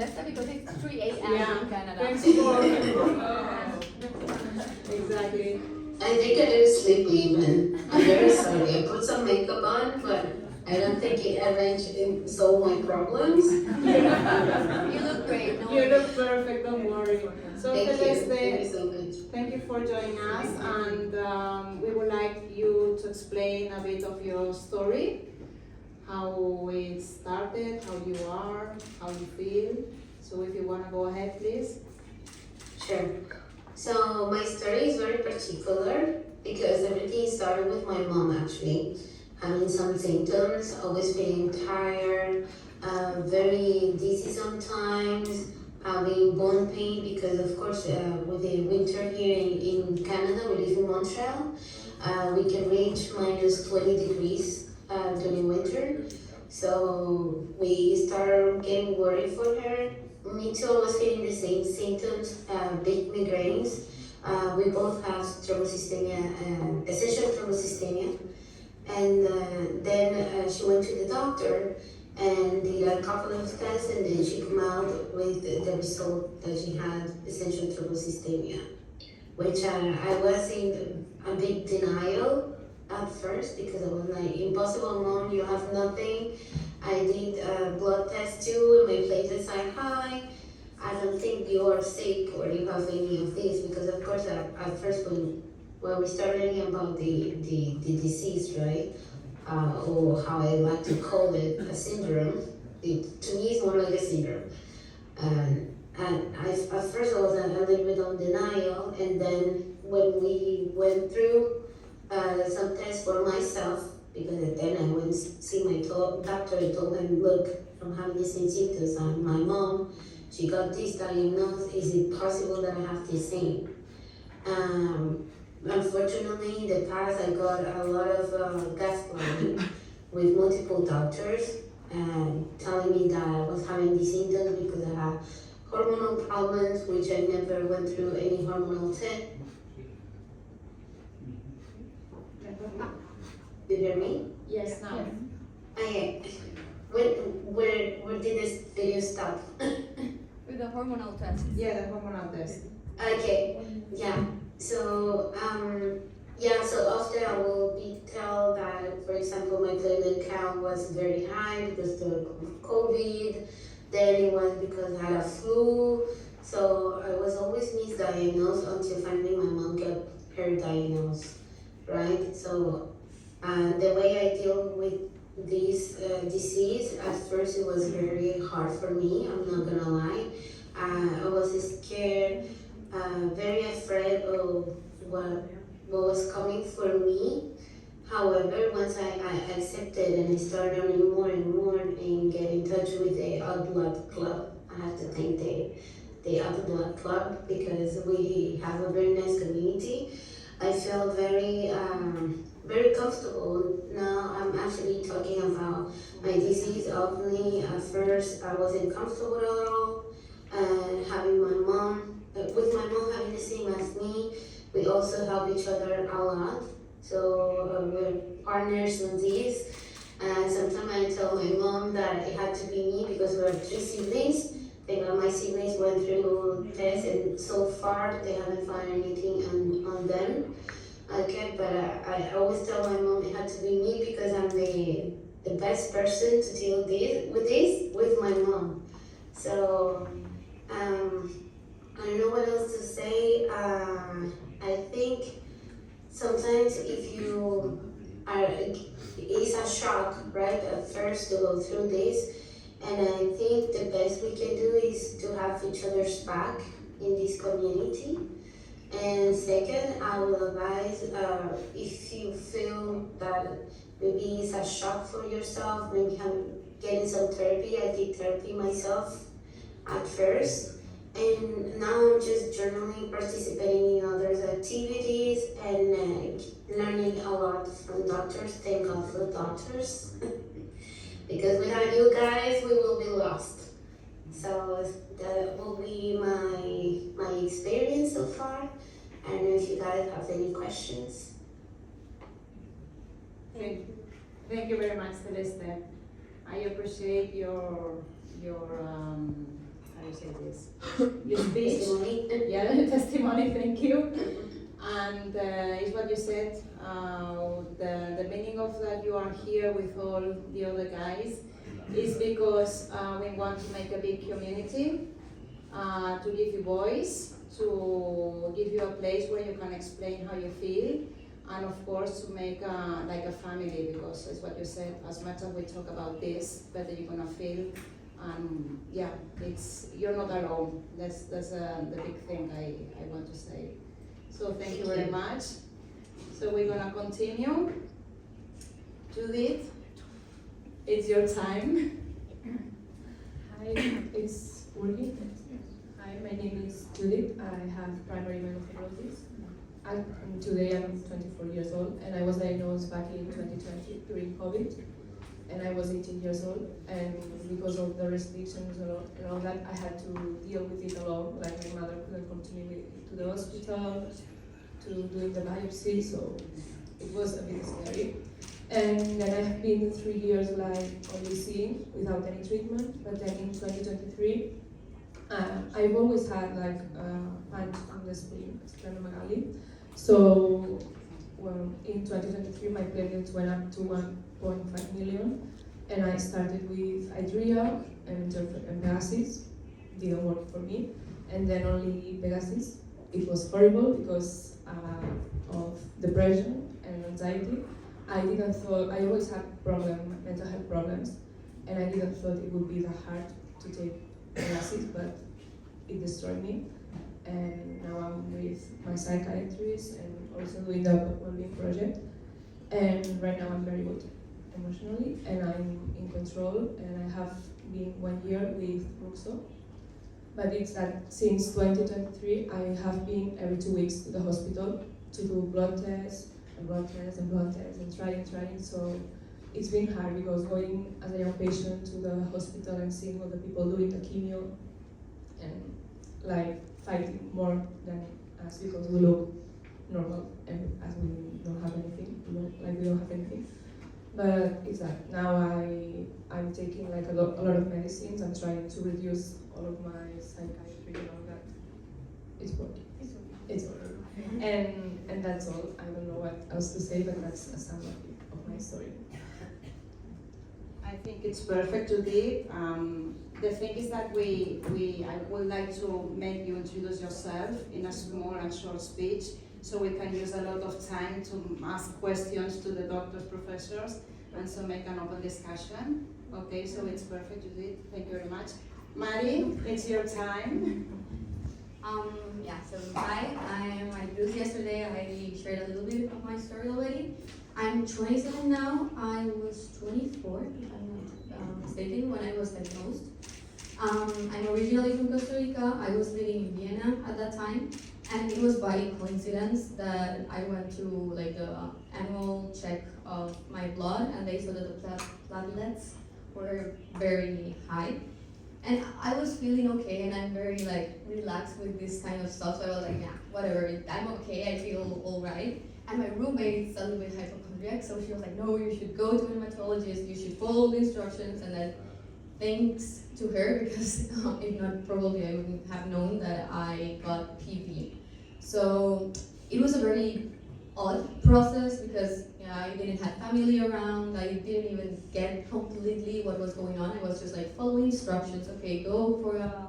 Celeste because it's 3 a.m. in Canada. Thanks for exactly. I think I didn't sleep even. I'm very sorry. I put some makeup on, but I don't think it eventually solved my problems. You look great. No You worries. look perfect, don't worry. So Thank you. Celeste, Thank you so much. thank you for joining us, and we would like you to explain a bit of your story, how it started, how you are, how you feel. So if you want to go ahead, please. Sure. So my story is very particular because everything started with my mom actually. Having some symptoms, always feeling tired, very dizzy sometimes, having bone pain because of course with the winter here in Canada, we live in Montreal, we can reach minus 20 degrees during winter. So we started getting worried for her. Me too, I was feeling the same symptoms, big migraines. We both have thrombocythemia, essential thrombocythemia. And then she went to the doctor and did a couple of tests, and then she came out with the result that she had essential thrombocythemia, which I was in a big denial at first because I was like, impossible, mom, you have nothing. I did a blood test too, and my platelets are high. I don't think you are sick or you have any of these, because of course at first when we started learning about the disease, right, or how I like to call it, a syndrome, to me it's more like a syndrome. And at first I was a little bit on denial, and then when we went through some tests for myself, because then I went to see my doctor, I told him, look, I'm having the same symptoms, and my mom, she got this diagnosed, is it possible that I have the same? Unfortunately, in the past, I got a lot of gaslighting with multiple doctors telling me that I was having these symptoms because I have hormonal problems, which I never went through any hormonal test. You hear me? Yes, now. Where did this video stop? With the hormonal test. Yeah, the hormonal test. Okay, yeah. So so often I will be told that, for example, my platelet count was very high because of COVID. Then it was because I had a flu. So I was always misdiagnosed until finally my mom got her diagnosed, right? So the way I deal with this disease, at first it was very hard for me, I'm not gonna lie. I was scared, very afraid of what was coming for me. However, once I accepted and I started learning more and more and get in touch with the Out Blood Club, I have to thank the Out Blood Club because we have a very nice community. I feel very comfortable. Now I'm actually talking about my disease openly. At first, I wasn't comfortable at all. And having my mom, with my mom having the same as me, we also help each other a lot. So we're partners in this. And sometimes I tell my mom that it had to be me because we are 3 siblings. My siblings went through tests, and so far they haven't found anything on them. Okay, but I always tell my mom it had to be me because I'm the best person to deal with my mom. So I don't know what else to say. I think sometimes if you are, it's a shock, right, at first to go through this. And I think the best we can do is to have each other's back in this community. And second, I will advise if you feel that maybe it's a shock for yourself, maybe getting some therapy. I did therapy myself at first. And now I'm just journaling, participating in others' activities, and learning a lot from doctors. Thank God for doctors. Because without you guys, we will be lost. So that will be my experience so far. I don't know if you guys have any questions. Thank you very much, Celeste. I appreciate your how you say this? Your speech. Testimony. Yeah, testimony. Thank you. And it's what you said. The meaning of that you are here with all the other guys is because we want to make a big community, to give you voice, to give you a place where you can explain how you feel, and of course to make like a family, because it's what you said. As much as we talk about this, better you're gonna feel. And yeah, you're not alone. That's the big thing I want to say. So thank you very much. So we're gonna continue. Judith, it's your time. Hi, it's working. Hi, my name is Judith. I have primary myelofibrosis. Today I'm 24 years old, and I was diagnosed back in 2020 during COVID, and I was 18 years old. And because of the restrictions and all that, I had to deal with it alone. Like my mother couldn't continue to the hospital, to doing the biopsy, so it was a bit scary. And then I have been 3 years like only seeing without any treatment. But then in 2023, I've always had like punch on the spleen, splenomegaly. So in 2023, my platelets went up to 1.5 million, and I started with Idrea and Pegasus. Didn't work for me, and then only Pegasus. It was horrible because of depression and anxiety. I always had mental health problems, and I didn't thought it would be that hard to take Pegasus, but it destroyed me. And now I'm with my psychiatrist and also doing the well-being project. And right now I'm very good emotionally, and I'm in control, and I have been 1 year with Ruxo. But it's that since 2023, I have been every 2 weeks to the hospital to do blood tests, and trying. So it's been hard because going as a young patient to the hospital and seeing all the people doing the chemo and like fighting more than us because we look normal and as we don't have anything, we don't have anything. But it's like now I'm taking like a lot of medicines. I'm trying to reduce all of my psychiatry and all that. It's working. It's working. And that's all. I don't know what else to say, but that's a summary of my story. I think it's perfect today. The thing is that I would like to make you introduce yourself in a small and short speech, so we can use a lot of time to ask questions to the doctors, professors, and so make an open discussion. Okay, so it's perfect, Judith. Thank you very much. Mari, it's your time. So hi, I introduced yesterday. I shared a little bit of my story already. I'm 27 now. I was 24, if I'm not mistaken, when I was diagnosed. I'm originally from Costa Rica. I was living in Vienna at that time, and it was by coincidence that I went to like the annual check of my blood, and they saw that the platelets were very high. And I was feeling okay, and I'm very like relaxed with this kind of stuff. So I was like, yeah, whatever, I'm okay. I feel all right. And my roommate is a little bit hypochondriac, so she was like, no, you should go to a hematologist. You should follow the instructions. And then, thanks to her, because if not, probably I wouldn't have known that I got PV. So it was a very odd process because I didn't have family around. I didn't even get completely what was going on. I was just like following instructions. Okay, go for a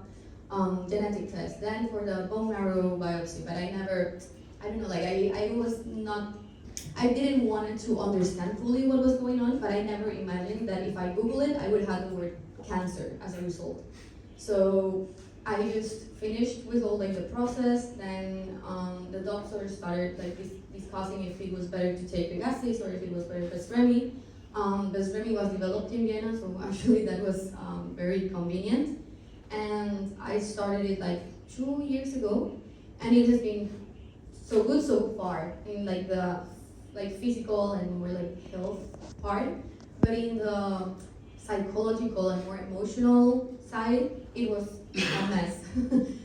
genetic test, then for the bone marrow biopsy. But I don't know, like I didn't want to understand fully what was going on, but I never imagined that if I Google it, I would have the word cancer as a result. So I just finished with all like the process. Then the doctor started like discussing if it was better to take Pegasus or if it was better Besremi. Besremi was developed in Vienna, so actually that was very convenient. And I started it like 2 years ago, and it has been so good so far in like the physical and more like health part, but in the psychological and more emotional side, it was a mess.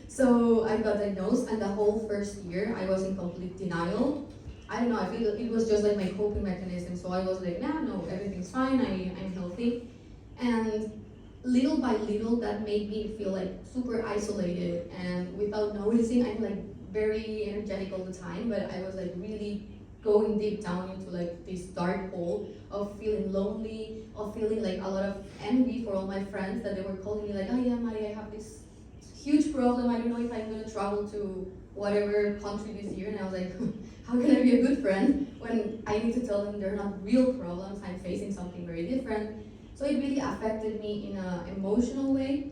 So I got diagnosed, and the whole first year I was in complete denial. I don't know, I feel it was just like my coping mechanism. So I was like, no, everything's fine, I'm healthy. And little by little, that made me feel like super isolated, and without noticing, I'm like very energetic all the time, but I was like really going deep down into like this dark hole of feeling lonely, of feeling like a lot of envy for all my friends, that they were calling me like, oh yeah, Mari, I have this huge problem, I don't know if I'm gonna travel to whatever country this year, and I was like, how can I be a good friend when I need to tell them they're not real problems, I'm facing something very different. So it really affected me in an emotional way,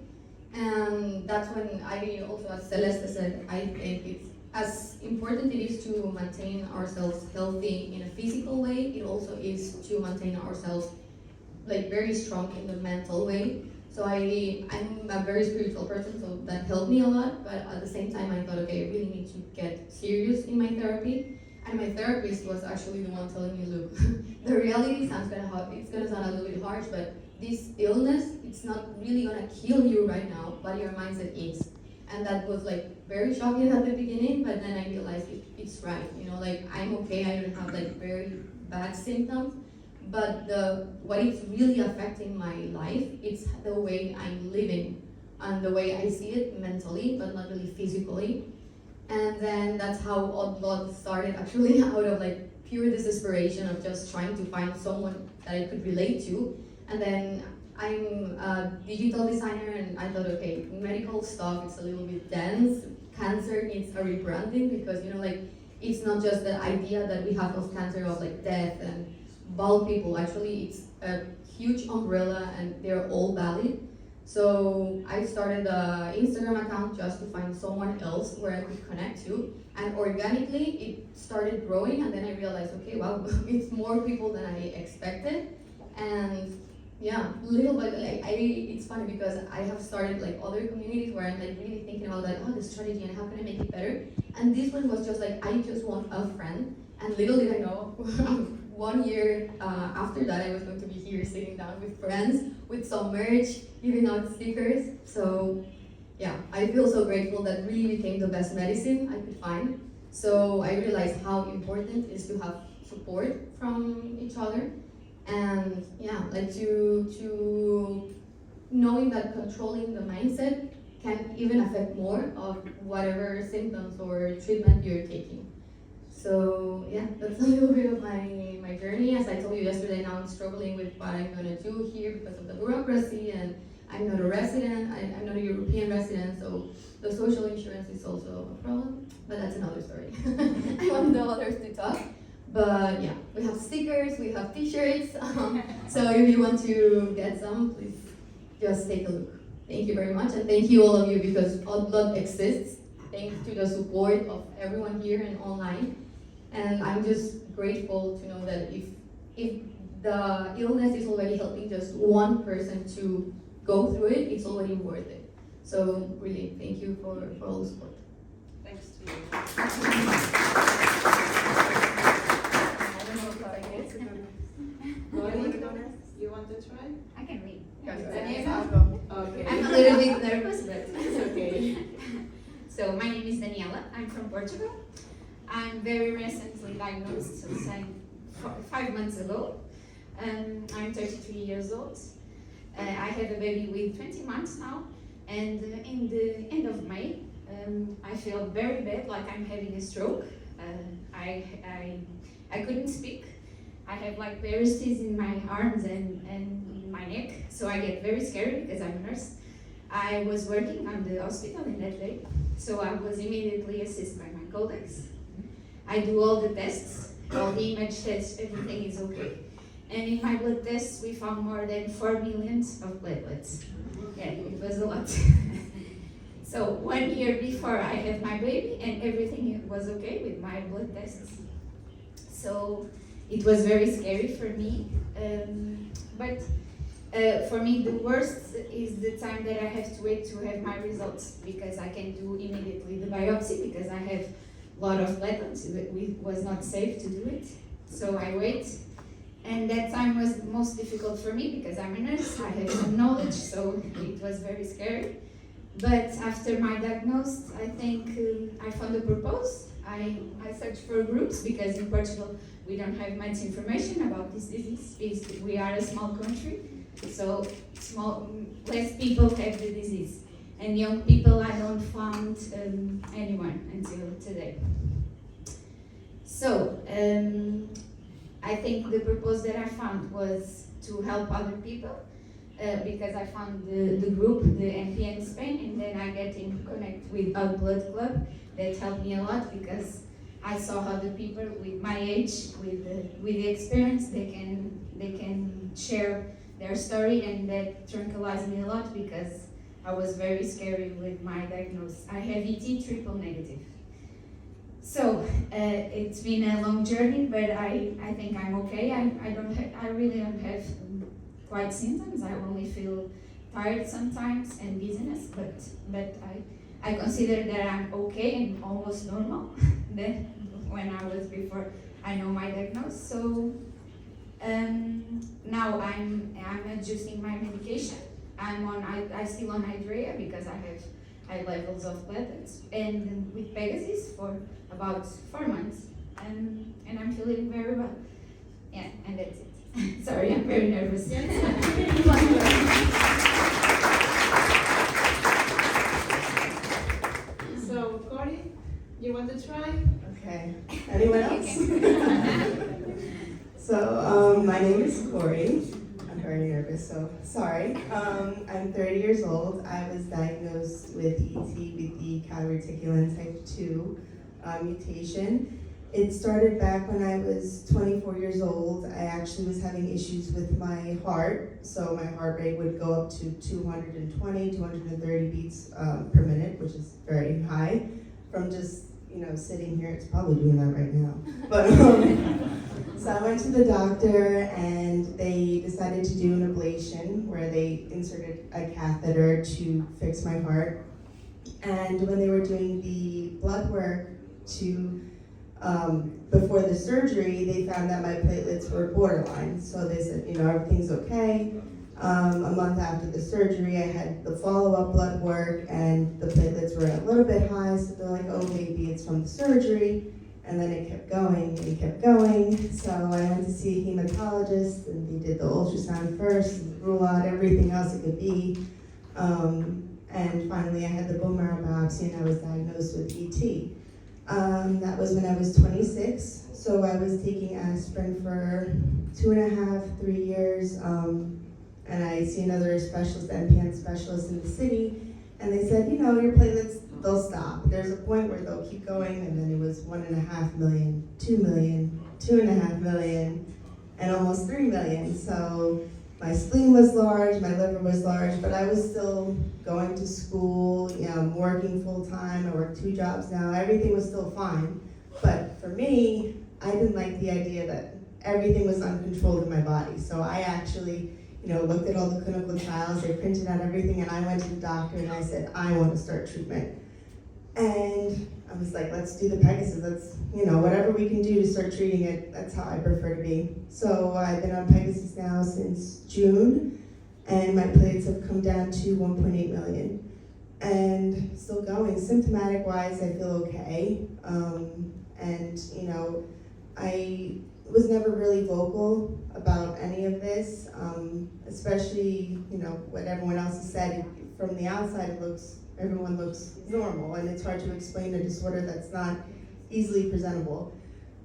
and that's when I also, as Celeste said, I think it's as important it is to maintain ourselves healthy in a physical way, it also is to maintain ourselves like very strong in the mental way. So I'm a very spiritual person, so that helped me a lot, but at the same time I thought, okay, I really need to get serious in my therapy. And my therapist was actually the one telling me, look, the reality sounds it's gonna sound a little bit harsh, but this illness, it's not really gonna kill you right now, but your mindset is. And that was like very shocking at the beginning, but then I realized it's right, you know, like I'm okay, I don't have like very bad symptoms, but what is really affecting my life, it's the way I'm living and the way I see it mentally, but not really physically. And then that's how Odd Blood started, actually out of like pure desperation of just trying to find someone that I could relate to. And then I'm a digital designer, and I thought, okay, medical stuff, it's a little bit dense. Cancer needs a rebranding because, you know, like, it's not just the idea that we have of cancer of like death and bald people. Actually, it's a huge umbrella and they're all valid. So I started an Instagram account just to find someone else where I could connect to. And organically, it started growing, and then I realized, okay, wow, it's more people than I expected. And yeah, little by like it's funny because I have started like other communities where I'm like really thinking about like, oh, the strategy and how can I make it better. And this one was just like, I just want a friend. And little did I know, 1 year after that, I was going to be here sitting down with friends with some merch, giving out stickers. So yeah, I feel so grateful that really became the best medicine I could find. So I realized how important it is to have support from each other. And yeah, like to knowing that controlling the mindset can even affect more of whatever symptoms or treatment you're taking. So yeah, that's a little bit of my journey. As I told you yesterday, now I'm struggling with what I'm gonna do here because of the bureaucracy, and I'm not a resident, I'm not a European resident, so the social insurance is also a problem, but that's another story. I want the others to talk. But yeah, we have stickers, we have t-shirts, so if you want to get some, please just take a look. Thank you very much, and thank you all of you, because Odd Blood exists thanks to the support of everyone here and online. And I'm just grateful to know that if the illness is already helping just one person to go through it, it's already worth it. So really, thank you for all the support. Thanks to you. You want to try? I can read. Daniela? Okay. I'm a little bit nervous, but It's okay. so my name is Daniela. I'm from Portugal. I'm very recently diagnosed, so saying 5 months ago. I'm 33 years old. I have a baby with 20 months now, and in the end of May, I feel very bad, like I'm having a stroke. I couldn't speak. I have like varices in my arms and in my neck, so I get very scared because I'm a nurse. I was working on the hospital in that day, so I was immediately assisted by my colleagues. I do all the tests, all the image tests, everything is okay. And in my blood tests, we found more than 4 million of platelets. Yeah, it was a lot. So 1 year before I had my baby, and everything was okay with my blood tests. So it was very scary for me, but for me the worst is the time that I have to wait to have my results, because I can do immediately the biopsy because I have a lot of platelets. It was not safe to do it, so I wait, and that time was the most difficult for me because I'm a nurse, I have some knowledge, so it was very scary. But after my diagnosis, I think I found a purpose. I searched for groups because in Portugal we don't have much information about this disease. We are a small country, So less people have the disease. And young people, I don't found anyone until today. So, I think the purpose that I found was to help other people because I found the group, the MPN Spain, and then I get in connect with Our Blood Club. That helped me a lot because I saw how the people with my age, with the experience, they can share their story, and that tranquilized me a lot because I was very scary with my diagnosis. I have ET triple negative. So it's been a long journey, but I think I'm okay. I really don't have quite symptoms. I only feel tired sometimes and dizziness, but I consider that I'm okay and almost normal than when I was before I know my diagnosis. So now I'm adjusting my medication. I still on Hydrea because I have high levels of platelets, and with Pegasus for about 4 months, and I'm feeling very well. Yeah, and that's it. Sorry, I'm very nervous. So, Cory, you want to try? Okay. Anyone else? So, my name is Corey. I'm very nervous, so sorry. I'm 30 years old. I was diagnosed with ET with the calreticulin type 2 mutation. It started back when I was 24 years old. I actually was having issues with my heart, so my heart rate would go up to 220, 230 beats per minute, which is very high. From just, sitting here, it's probably doing that right now. But so I went to the doctor and they decided to do an ablation where they inserted a catheter to fix my heart. And when they were doing the blood work before the surgery, they found that my platelets were borderline. So they said, everything's okay. A month after the surgery, I had the follow-up blood work and the platelets were a little bit high. So they're like, oh, maybe it's from the surgery. And then it kept going and kept going. So I went to see a hematologist and they did the ultrasound first and rule out everything else it could be. And finally I had the bone marrow biopsy and I was diagnosed with ET. That was when I was 26. So I was taking aspirin for 2.5, 3 years. And I see another specialist, MPN specialist in the city. And they said, your platelets, they'll stop. There's a point where they'll keep going, and then it was 1.5 million, 2 million, 2.5 million, and almost 3 million. So my spleen was large, my liver was large, but I was still going to school, working full time. I work 2 jobs now. Everything was still fine. But for me, I didn't like the idea that everything was uncontrolled in my body. So I actually looked at all the clinical trials, they printed out everything, and I went to the doctor and I said, I want to start treatment. And I was like, let's do the Pegasus. Let's, whatever we can do to start treating it, that's how I prefer to be. So I've been on Pegasus now since June, and my platelets have come down to 1.8 million. And still going. Symptomatic-wise, I feel okay. I was never really vocal about any of this, especially, what everyone else has said. From the outside, everyone looks normal, and it's hard to explain a disorder that's not easily presentable.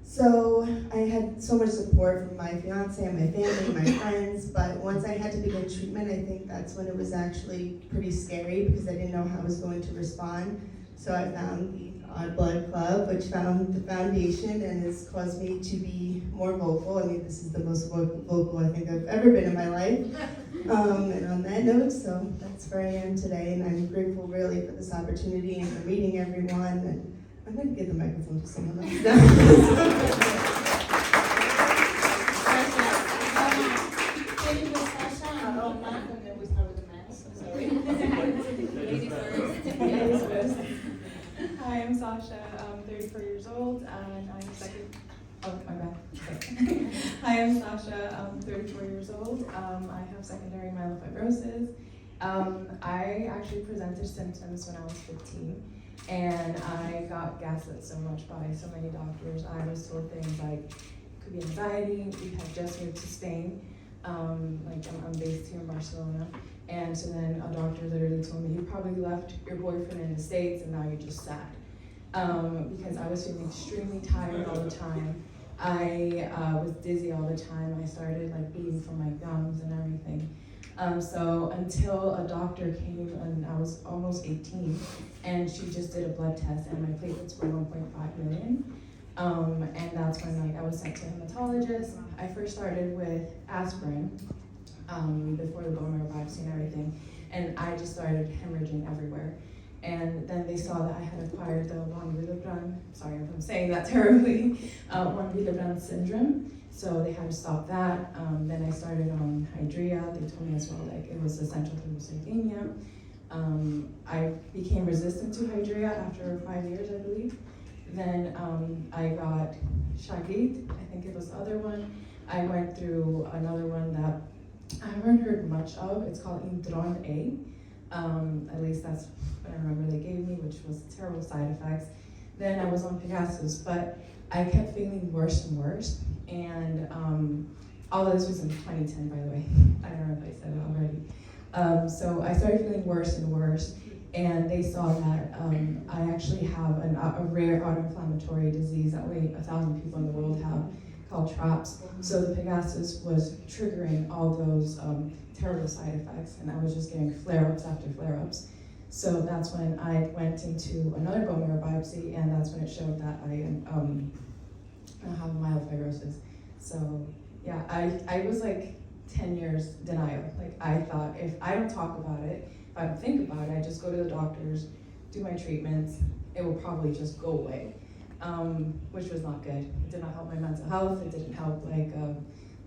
So I had so much support from my fiance and my family, my friends, but once I had to begin treatment, I think that's when it was actually pretty scary because I didn't know how I was going to respond. So I found the Odd Blood Club, which found the foundation and has caused me to be more vocal. I mean, this is the most vocal I think I've ever been in my life. And on that note, so that's where I am today, and I'm grateful really for this opportunity and for meeting everyone. And I'm going to give the microphone to someone else. Thank you, Sasha. And then we start with the men. Sorry. Ladies first. Hi, I'm Sasha. I'm 34 years old, and I'm second. Oh, my bad. Okay. Hi, I'm Sasha. I'm 34 years old. I have secondary myelofibrosis. I actually presented symptoms when I was 15, and I got gaslit so much by so many doctors. I was told things like, it could be anxiety. We had just moved to Spain. I'm based here in Barcelona. And so then a doctor literally told me, you probably left your boyfriend in the States and now you're just sad. Because I was feeling extremely tired all the time. I was dizzy all the time. I started like bleeding from my gums and everything. So until a doctor came, and I was almost 18, and she just did a blood test and my platelets were 1.5 million. And that's when I was sent to a hematologist. I first started with aspirin before the bone marrow biopsy and everything, and I just started hemorrhaging everywhere. And then they saw that I had acquired the von Willebrand, sorry if I'm saying that terribly, von Willebrand syndrome. So they had to stop that. Then I started on Hydrea. They told me as well like it was essential thrombocythemia. I became resistant to Hydrea after 5 years, I believe. Then I got Shagit, I think it was the other one. I went through another one that I haven't heard much of. It's called Indron A. At least that's what I remember they gave me, which was terrible side effects. Then I was on Pegasus, but I kept feeling worse and worse. And all of this was in 2010, by the way. I don't know if I said it already. So I started feeling worse and worse. And they saw that I actually have a rare autoinflammatory disease that 1,000 people in the world have, called TRAPS. So the Pegasus was triggering all those terrible side effects, and I was just getting flare-ups after flare-ups. So that's when I went into another bone marrow biopsy, and that's when it showed that I have myelofibrosis. So yeah, I was like 10 years denial. Like I thought if I don't talk about it, if I don't think about it, I just go to the doctors, do my treatments, it will probably just go away, which was not good. It did not help my mental health. It didn't help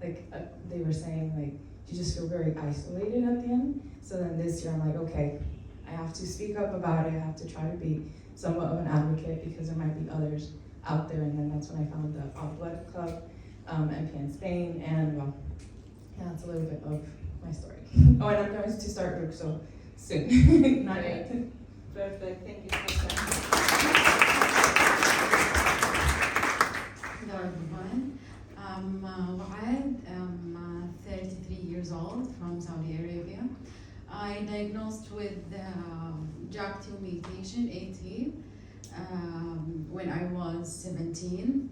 they were saying like, you just feel very isolated at the end. So then this year I'm like, okay, I have to speak up about it. I have to try to be somewhat of an advocate because there might be others out there. And then that's when I found the Blood Club, MPN Spain, and well, yeah, that's a little bit of my story. Oh, and I'm going to start work so soon. Not yet. Perfect, thank you so much. Hello everyone. I'm Wa'ad. I'm 33 years old from Saudi Arabia. I diagnosed with JAK2 mutation, AT, when I was 17.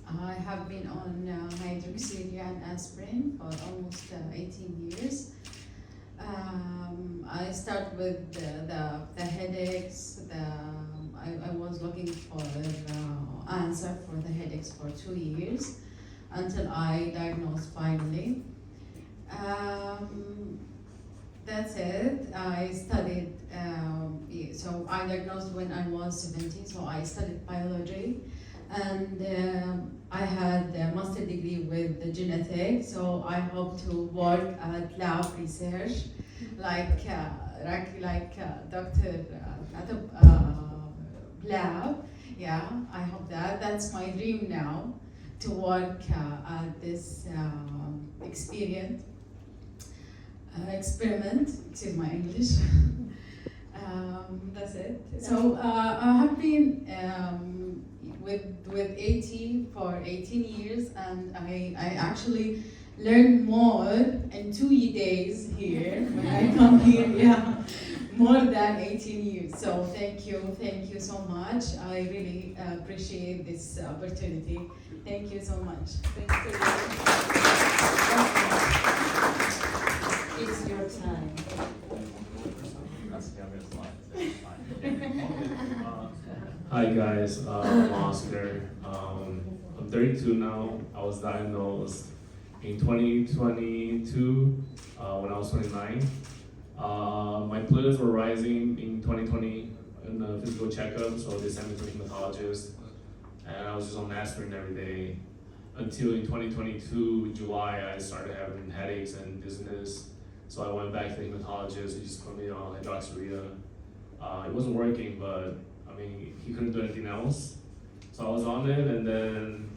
I have been on hydroxyurea and aspirin for almost 18 years. I started with the headaches. I was looking for answer for the headaches for 2 years until I diagnosed finally. That's it. I studied, so I diagnosed when I was 17, so I studied biology. And I had a master degree with the genetics, so I hope to work at lab research, like Dr. Lab. Yeah, I hope that's my dream now, to work at this experiment. Excuse my English. That's it. So I have been with AT for 18 years, and I actually learned more in 2 days here when I come here. Yeah, more than 18 years. So thank you so much. I really appreciate this opportunity. Thank you so much. Thank you. It's your time. Hi guys, I'm Oscar. I'm 32 now. I was diagnosed in 2022 when I was 29. My platelets were rising in 2020 in the physical checkup, so they sent me to a hematologist, and I was just on aspirin every day until in 2022 July I started having headaches and dizziness. So I went back to the hematologist. He just put me on hydroxyurea. It wasn't working, but I mean, he couldn't do anything else. So I was on it, and then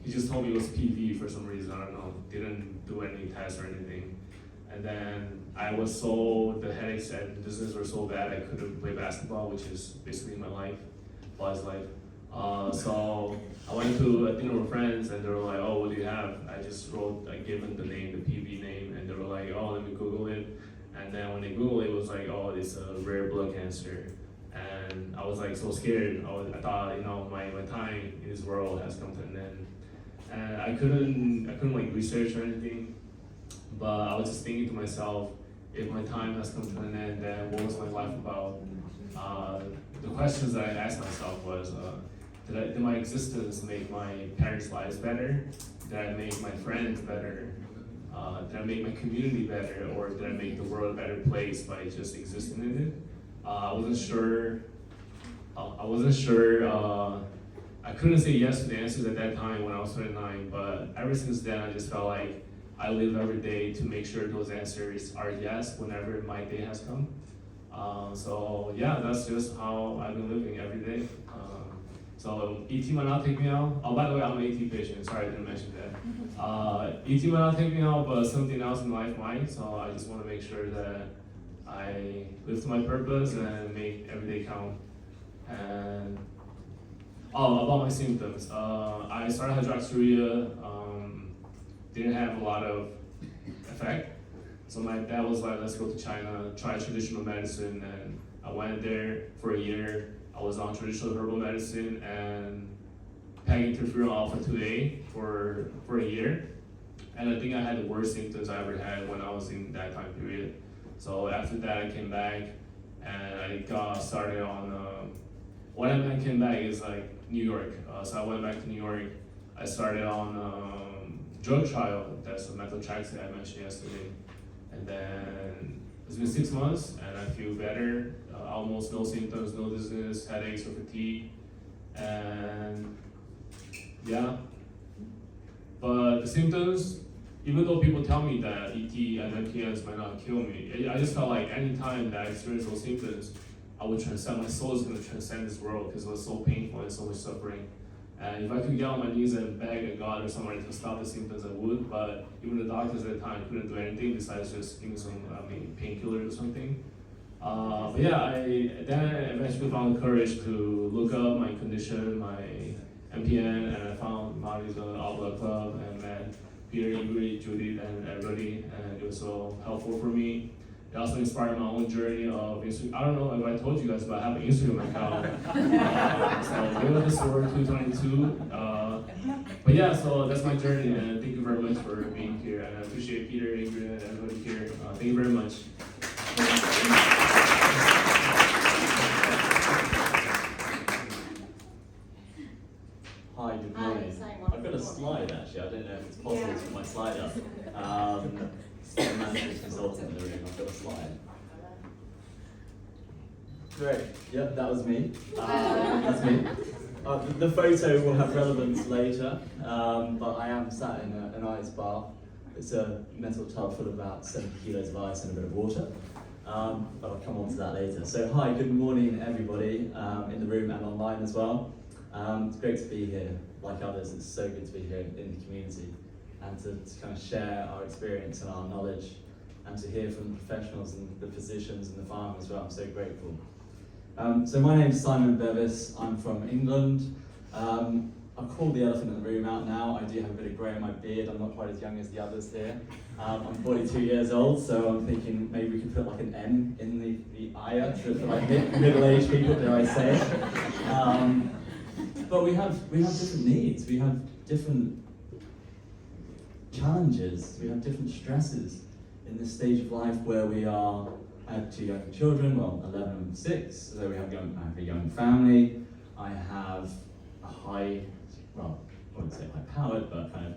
he just told me it was PV for some reason. I don't know. Didn't do any tests or anything. And then the headaches and dizziness were so bad I couldn't play basketball, which is basically my life, Paul's life. So I went to a dinner with friends and they were like, oh, what do you have? I just wrote, I gave them the name, the PV name, and they were like, oh, let me Google it. And then when they Googled it, it was like, oh, it's a rare blood cancer. And I was like so scared. I thought, you know, my time in this world has come to an end. And I couldn't like research or anything, but I was just thinking to myself, if my time has come to an end, then what was my life about? The questions that I asked myself was, did my existence make my parents' lives better? Did I make my friends better? Did I make my community better? Or did I make the world a better place by just existing in it? I wasn't sure. I couldn't say yes to the answers at that time when I was 29, but ever since then, I just felt like I live every day to make sure those answers are yes whenever my day has come. So yeah, that's just how I've been living every day. So ET might not take me out. Oh, by the way, I'm an ET patient. Sorry, I didn't mention that. ET might not take me out, but something else in life might. So I just want to make sure that I live to my purpose and make every day count. And about my symptoms. I started hydroxyurea. Didn't have a lot of effect. So my dad was like, let's go to China, try traditional medicine. And I went there for a year. I was on traditional herbal medicine and peg interferon alpha 2A for a year. And I think I had the worst symptoms I ever had when I was in that time period. So after that, I came back and I got started on, when I came back is like New York. So I went back to New York. I started on drug trial, that's the methotrexate I mentioned yesterday. And then it's been 6 months and I feel better, almost no symptoms, no dizziness, headaches or fatigue. And yeah, but the symptoms, even though people tell me that ET and MPNs might not kill me, I just felt like any time that I experienced those symptoms, I would transcend, my soul is going to transcend this world because it was so painful and so much suffering. And if I could get on my knees and beg a God or somebody to stop the symptoms, I would, but even the doctors at the time couldn't do anything besides just give me some painkillers or something. But yeah, I then eventually found the courage to look up my condition, my MPN, and I found Mari's All Blood Club and met Peter, Ingrid, Judith, and everybody, and it was so helpful for me. It also inspired my own journey of Instagram. I don't know if I told you guys, but I have an Instagram account. So give it this word 222. But yeah, so that's my journey, and thank you very much for being here. And I appreciate Peter, Ingrid, and everybody here. Thank you very much. Hi, good morning. I've got a slide actually. I don't know if it's possible to put my slide up. The management consultant in the room. I've got a slide. Great. Yep, that was me. That's me. The photo will have relevance later, but I am sat in an ice bath. It's a metal tub full of about 70 kilos of ice and a bit of water. But I'll come on to that later. So hi, good morning everybody in the room and online as well. It's great to be here. Like others, it's so good to be here in the community and to kind of share our experience and our knowledge and to hear from the professionals and the physicians and the farmers as well. I'm so grateful. So my name's Simon Bevis. I'm from England. I've called the elephant in the room out now. I do have a bit of grey in my beard. I'm not quite as young as the others here. I'm 42 years old, so I'm thinking maybe we could put like an M in the aya for like middle-aged people, dare I say. But we have different needs. We have different challenges. We have different stresses in this stage of life where we are. I have 2 young children, well, 11 and 6, so I have a young family. I have a high, well, I wouldn't say high-powered, but kind of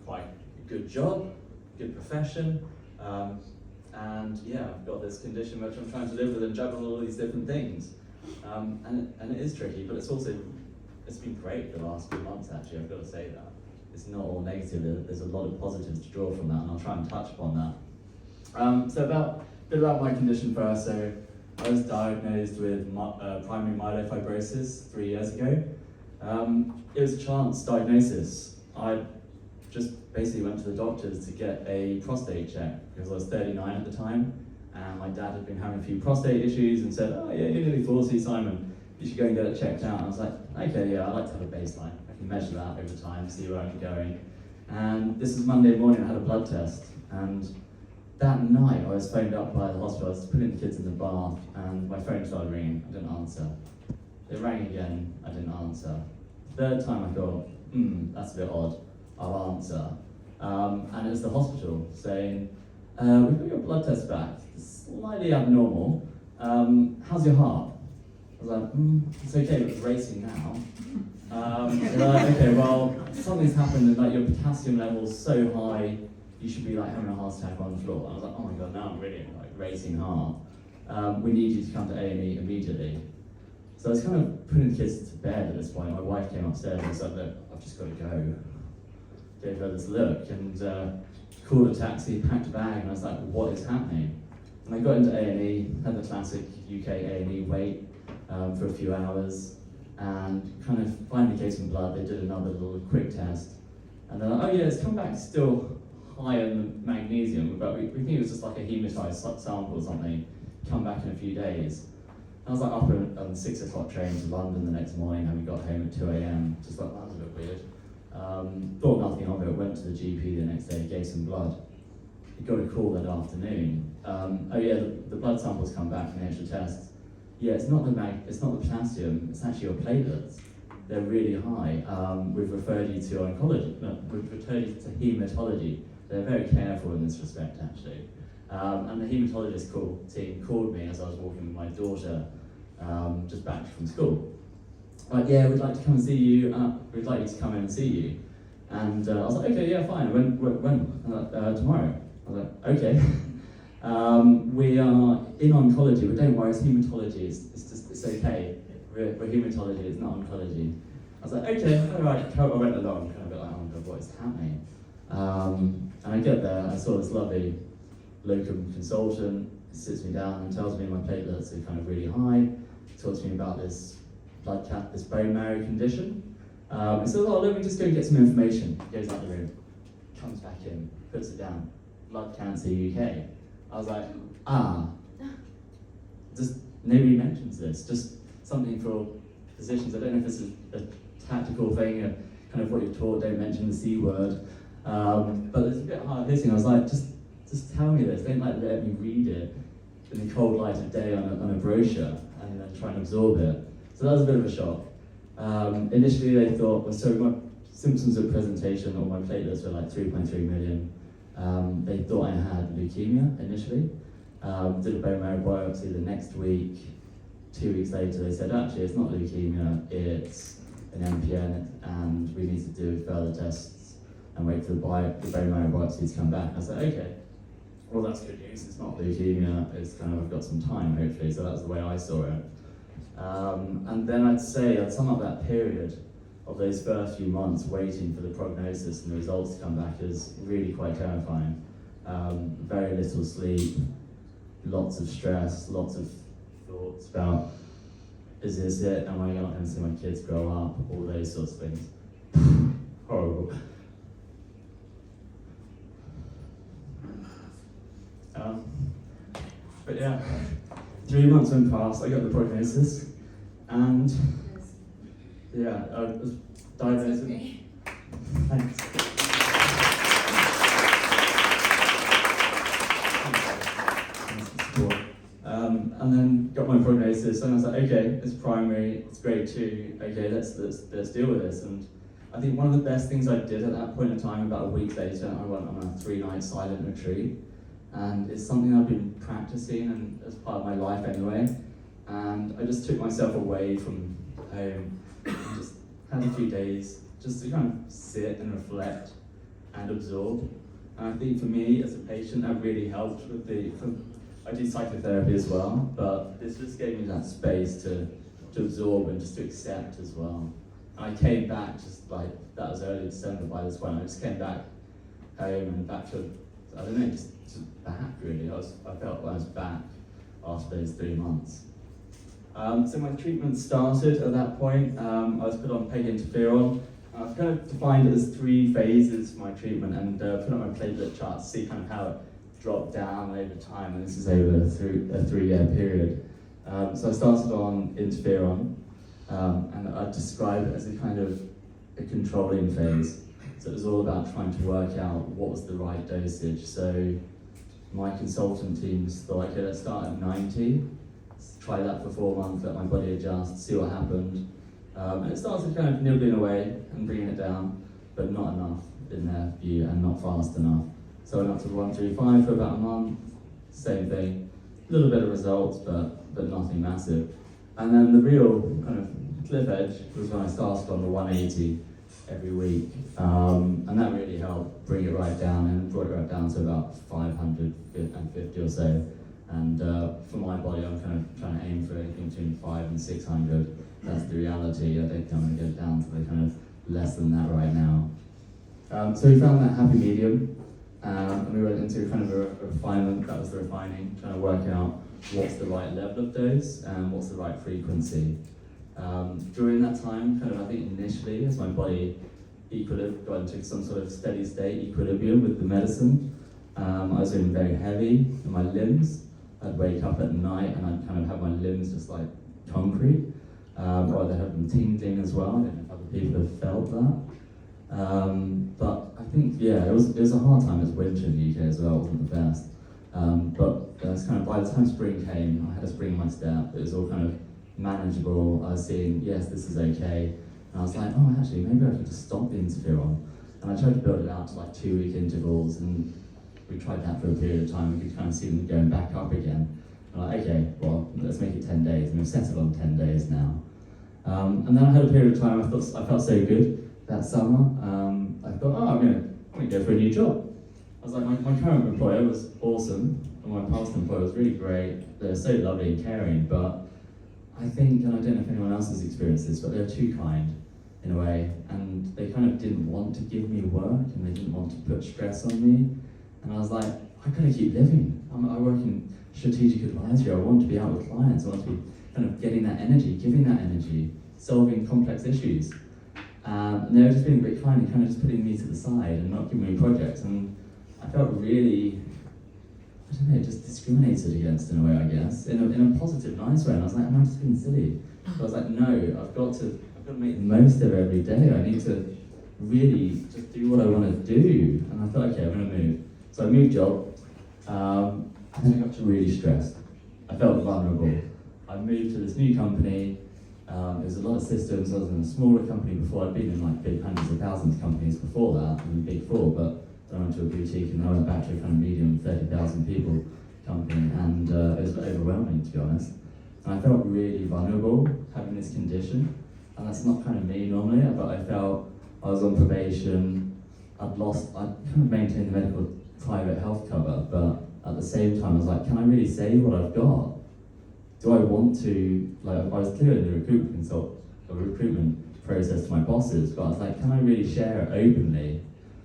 quite a good job, good profession, and yeah, I've got this condition which I'm trying to live with and juggle all these different things, and it is tricky, but it's been great the last few months actually, I've got to say that. It's not all negative, there's a lot of positives to draw from that, and I'll try and touch upon that. So a bit about my condition first. So I was diagnosed with primary myelofibrosis 3 years ago. It was a chance diagnosis. I just basically went to the doctors to get a prostate check because I was 39 at the time, and my dad had been having a few prostate issues and said, oh yeah, you're nearly 40, Simon. you should go and get it checked out. And I was like, okay, yeah, I like to have a baseline. I can measure that over time, see where I'm going. And this was Monday morning, I had a blood test. And that night, I was phoned up by the hospital. I was putting the kids in the bath, and my phone started ringing. I didn't answer. It rang again. I didn't answer. Third time, I thought, that's a bit odd. I'll answer. And it was the hospital saying, we've got your blood test back. It's slightly abnormal. How's your heart? I was like, it's okay, but it's racing now. They're like, okay, well, something's happened, and like your potassium level's so high, you should be like having a heart attack on the floor. I was like, oh my god, now I'm really like racing heart. We need you to come to A&E immediately. So I was kind of putting the kids to bed at this point. My wife came upstairs and said, look, I've just got to go. Gave her this look and called a taxi, packed a bag, and I was like, what is happening? And I got into A&E, had the classic UK A&E wait for a few hours, and kind of finally gave some blood. They did another little quick test, and they're like, oh yeah, it's come back still high in magnesium, but we think it was just like a hematized sample or something, come back in a few days. I was like up on the 6 o'clock train to London the next morning, and we got home at 2 a.m, just like, that was a bit weird. Thought nothing of it, went to the GP the next day, gave some blood. Got a call that afternoon. Oh yeah, the blood samples come back from the extra tests. Yeah, it's not the potassium, it's actually your platelets. They're really high. We've referred you to oncology, no, we've referred you to hematology. They're very careful in this respect, actually. And the hematologist team called me as I was walking with my daughter just back from school. Like, yeah, we'd like to come and see you, we'd like you to come in and see you. And I was like, okay, yeah, fine, when? Tomorrow. I was like, okay. We are in oncology, but don't worry, it's hematology, it's okay. We're hematology, it's not oncology. I was like, okay, all right. I went along, kind of a bit like, oh my god, what is happening? And I get there, I saw this lovely locum consultant, sits me down and tells me my platelets are kind of really high, talks to me about this this bone marrow condition. And says, oh, let me just go and get some information. Goes out the room, comes back in, puts it down. Blood Cancer UK. I was like, just nobody mentions this. Just something for physicians. I don't know if this is a tactical thing, kind of what you're taught. Don't mention the C word. But it's a bit hard hitting. I was like, just tell me this. Don't like let me read it in the cold light of day on a brochure and then try and absorb it. So that was a bit of a shock. Initially, they thought, well, so my symptoms of presentation or my platelets were like 3.3 million. They thought I had leukemia initially. Did a bone marrow biopsy the next week. 2 weeks later, they said, actually, it's not leukemia, it's an MPN, and we need to do further tests and wait for the bone marrow biopsy to come back. I said, okay, well, that's good news. It's not leukemia, it's kind of, I've got some time, hopefully, so that's the way I saw it. And then I'd sum up that period of those first few months waiting for the prognosis and the results to come back as really quite terrifying. Very little sleep, lots of stress, lots of thoughts about, is this it? Am I not going to see my kids grow up? All those sorts of things. Horrible. But yeah, 3 months went past, I got the prognosis, and yeah, I was diagnosed. Thanks. And then got my prognosis, and I was like, okay, it's primary, it's grade 2. Okay, let's deal with this. And I think one of the best things I did at that point in time, about a week later, I went on a 3-night silent retreat, and it's something I've been practicing and as part of my life anyway. And I just took myself away from home and just had a few days just to kind of sit and reflect and absorb. And I think for me as a patient, that really helped with I do psychotherapy as well, but this just gave me that space to absorb and just to accept as well. And I came back just like, that was early December by this point, I just came back home and back to, I don't know, just back really. I felt I was back after those 3 months. So my treatment started at that point. I was put on PEG interferon. I've kind of defined it as 3 phases for my treatment and put on my platelet chart to see kind of how it dropped down over time, and this is over a 3-year period. So I started on interferon. and I'd describe it as a kind of a controlling phase. So it was all about trying to work out what was the right dosage. So my consultant teams thought, okay, let's start at 90, try that for 4 months, let my body adjust, see what happened. And it started kind of nibbling away and bringing it down, but not enough in their view and not fast enough. So I went up to 135 for about a month, same thing, a little bit of results, but nothing massive. And then the real kind of cliff edge was when I started on the 180 every week. And that really helped bring it right down and brought it right down to about 550 or so. And for my body, I'm kind of trying to aim for anything between 500 and 600. That's the reality. I don't think I'm going to get it down to the kind of less than that right now. So we found that happy medium, and we went into kind of a refinement. That was the refining, trying to work out what's the right level of dose and what's the right frequency. During that time, kind of I think initially, as my body got into some sort of steady state equilibrium with the medicine, I was feeling very heavy in my limbs. I'd wake up at night and I'd kind of have my limbs just like concrete, or I'd have them tingling as well. I don't know if other people have felt that. But I think, yeah, it was a hard time. It was winter in the UK as well, it wasn't the best. But it was kind of, by the time spring came, I had a spring in my step. It was all kind of manageable. I was seeing, yes, this is okay. And I was like, oh, actually, maybe I could just stop the interferon. And I tried to build it out to like 2-week intervals, and we tried that for a period of time. We could kind of see them going back up again. And I'm like, okay, well, let's make it 10 days. And we've settled on 10 days now. And then I had a period of time, I felt so good that summer. I thought, oh, I'm gonna go for a new job. I was like, my current employer was awesome, and my past employer was really great. They were so lovely and caring, but I think, and I don't know if anyone else has experienced this, but they were too kind in a way, and they kind of didn't want to give me work, and they didn't want to put stress on me. And I was like, I gotta keep living. I work in strategic advisory. I want to be out with clients. I want to be kind of getting that energy, giving that energy, solving complex issues. And they were just being a bit kind and kind of just putting me to the side and not giving me projects. And I felt really, I don't know, just discriminated against in a way, I guess, in a positive, nice way. And I was like, am I just being silly? So I was like, no, I've got to make the most of every day. I need to really just do what I want to do. And I thought, okay, I'm going to move. So I moved job, and then I got really stressed. I felt vulnerable. I moved to this new company. There's a lot of systems. I was in a smaller company before. I'd been in like big hundreds of thousands companies before that, in Big Four, but then I went to a boutique and then I went back to a kind of medium 30,000 people company, and it was overwhelming, to be honest. And I felt really vulnerable having this condition, and that's not kind of me normally, but I felt I was on probation. I'd kind of maintained the medical private health cover, but at the same time I was like, can I really say what I've got? Do I want to, like, I was clear in the recruitment process to my bosses, but I was like, can I really share it openly?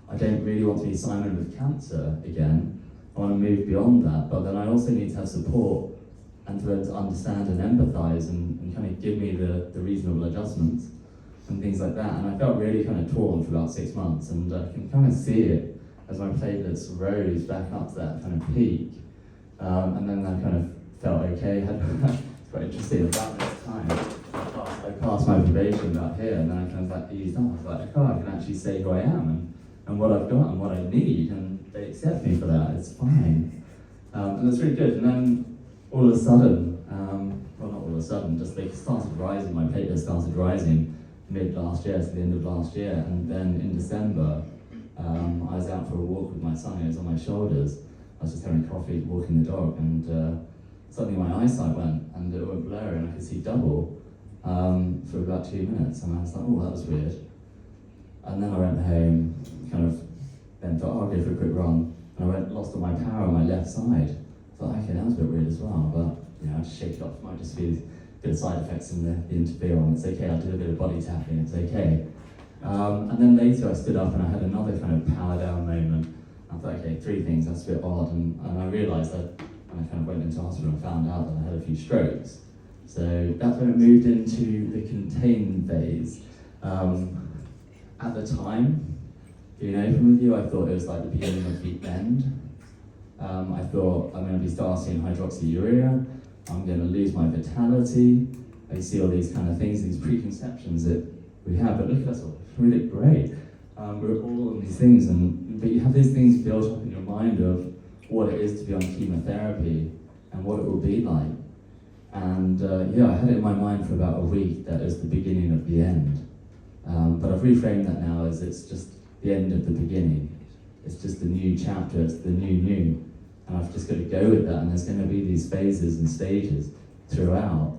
I don't really want to be Simon with cancer again. I want to move beyond that, but then I also need to have support and to be able to understand and empathise and kind of give me the reasonable adjustments and things like that. And I felt really kind of torn for about 6 months, and I can kind of see it as my platelets rose back up to that kind of peak. And then I kind of felt okay. It's quite interesting. About this time, I passed my probation about here, and then I kind of like eased up. I was like, oh, I can actually say who I am and what I've got and what I need, and they accept me for that. It's fine. And it's really good. And then all of a sudden, well, not all of a sudden, just they started rising. My platelets started rising mid last year, to the end of last year, and then in December, I was out for a walk with my son. He was on my shoulders. I was just having coffee, walking the dog, and suddenly my eyesight went, and it went blurry, and I could see double for about 2 minutes, and I was like, oh, that was weird. And then I went home, kind of, then thought, oh, I'll go for a quick run, and I lost all my power on my left side. I thought, okay, that was a bit weird as well, but you know, I just shake it off. It might just be a bit of side effects in the interferon. It's okay. I'll do a bit of body tapping. It's okay. And then later I stood up and I had another kind of power down moment. I thought, okay, 3 things, that's a bit odd. And I realised that, and I kind of went into hospital and found out that I had a few strokes. So that's when it moved into the contained phase. At the time, being open with you, I thought it was like the beginning of the end. I thought I'm going to be starting hydroxyurea. I'm going to lose my vitality. I see all these kind of things, these preconceptions that we have, but look at us all, we look great. We're all on these things, but you have these things built up in your mind of what it is to be on chemotherapy and what it will be like. And I had it in my mind for about a week that it was the beginning of the end. But I've reframed that now as it's just the end of the beginning. It's just the new chapter, it's the new. And I've just got to go with that, and there's going to be these phases and stages throughout.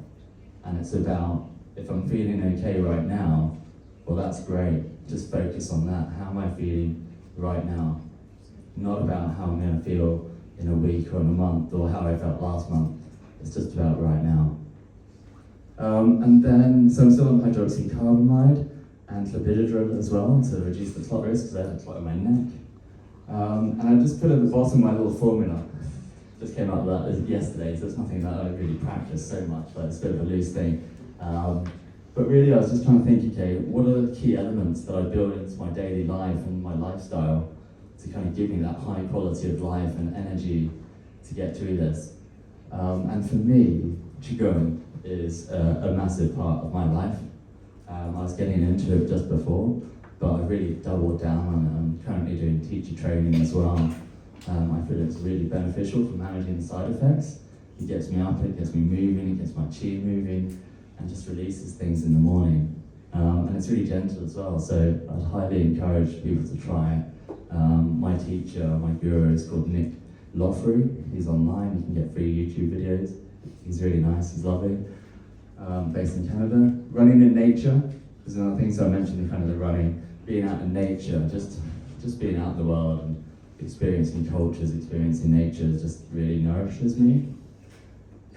And it's about, if I'm feeling okay right now, well, that's great. Just focus on that. How am I feeling right now? Not about how I'm going to feel in a week or in a month or how I felt last month. It's just about right now. And then, so I'm still on hydroxycarbamide and clopidogrel as well to reduce the clot risk because I had a clot in my neck. And I just put at the bottom my little formula. Just came out with that yesterday, so it's nothing that I really practice so much, but it's a bit of a loose thing. But really I was just trying to think, okay, what are the key elements that I build into my daily life and my lifestyle to kind of give me that high quality of life and energy to get through this? And for me, Qigong is a massive part of my life. I was getting into it just before, but I really doubled down on it. I'm currently doing teacher training as well. I feel it's really beneficial for managing the side effects. It gets me up, it gets me moving, it gets my chi moving, and just releases things in the morning. And it's really gentle as well, so I'd highly encourage people to try it. My teacher, my guru is called Nick Loffrey. He's online, you can get free YouTube videos. He's really nice, he's lovely. Based in Canada. Running in nature is another thing, so I mentioned kind of the running, being out in nature, just being out in the world and experiencing cultures, experiencing nature just really nourishes me.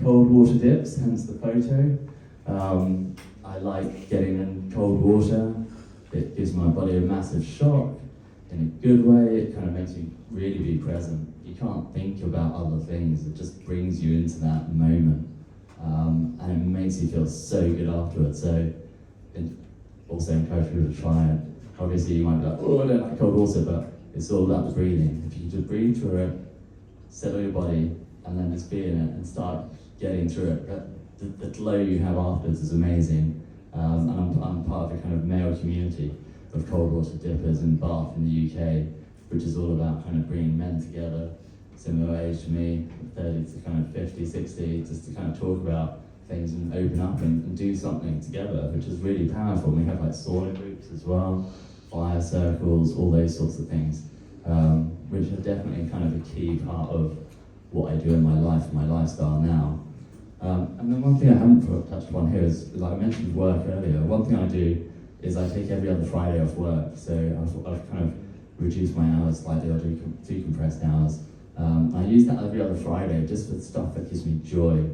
Cold water dips, hence the photo. I like getting in cold water. It gives my body a massive shock in a good way. It kind of makes me really be present. You can't think about other things. It just brings you into that moment. And it makes you feel so good afterwards. So also encourage people to try it. Obviously you might be like, oh, I don't like cold water, but it's all about the breathing. If you just breathe through it, settle your body, and then just be in it and start getting through it. The glow you have afterwards is amazing. And I'm part of a kind of male community of cold water dippers in Bath in the UK, which is all about kind of bringing men together, similar age to me, 30 to kind of 50, 60, just to kind of talk about things and open up and do something together, which is really powerful. We have like sauna groups as well, fire circles, all those sorts of things, which are definitely kind of a key part of what I do in my life, my lifestyle now. And then one thing I haven't touched upon here is, like I mentioned work earlier, one thing I do is I take every other Friday off work, so I've kind of reduced my hours slightly, I'll do compressed hours. I use that every other Friday just for stuff that gives me joy.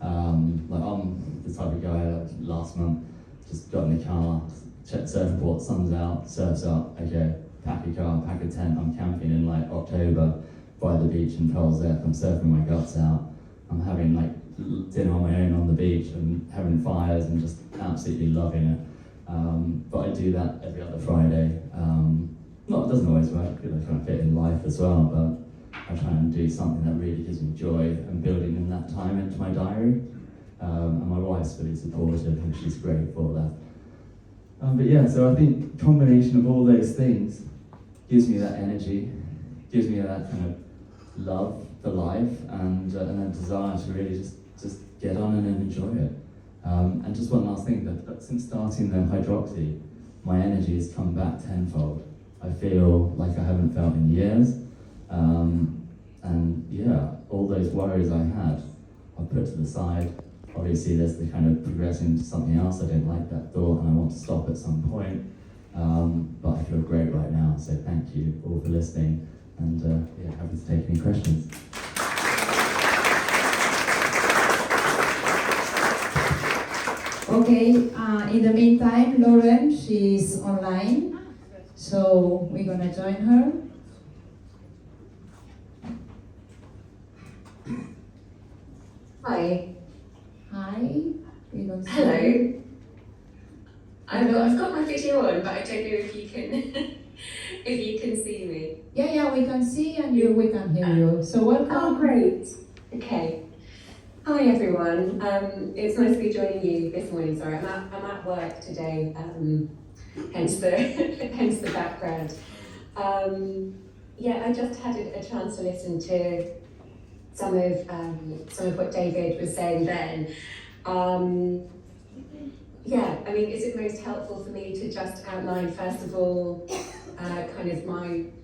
Like I'm the type of guy, like last month, just got in the car, checked surfboard, sun's out, surf's up, okay, pack a car, pack a tent, I'm camping in like October by the beach in Pearl's Earth, I'm surfing my guts out, I'm having like dinner on my own on the beach and having fires and just absolutely loving it. But I do that every other Friday. It doesn't always work, I try and fit in life as well, but I try and do something that really gives me joy and building in that time into my diary. And my wife's really supportive and she's great for that. But yeah, so I think combination of all those things gives me that energy, gives me that kind of love for life and a desire to really just get on and enjoy it. And just one last thing, that since starting the hydroxy, my energy has come back tenfold. I feel like I haven't felt in years. And yeah, all those worries I had, I've put to the side. Obviously there's the kind of progressing to something else. I don't like that thought and I want to stop at some point. But I feel great right now, so thank you all for listening. And yeah, happy to take any questions. Okay, in the meantime, Lauren, she's online, so we're gonna join her. Hi. Hi, we don't see Hello. you. I've got my video on, but I don't know if you can if you can see me. Yeah, we can see and we can hear you. So welcome. Oh, great. Okay. Hi everyone. It's nice to be joining you this morning. Sorry, I'm at work today, hence the hence the background. Yeah, I just had a chance to listen to some of what David was saying then. Yeah, I mean, is it most helpful for me to just outline first of all, kind of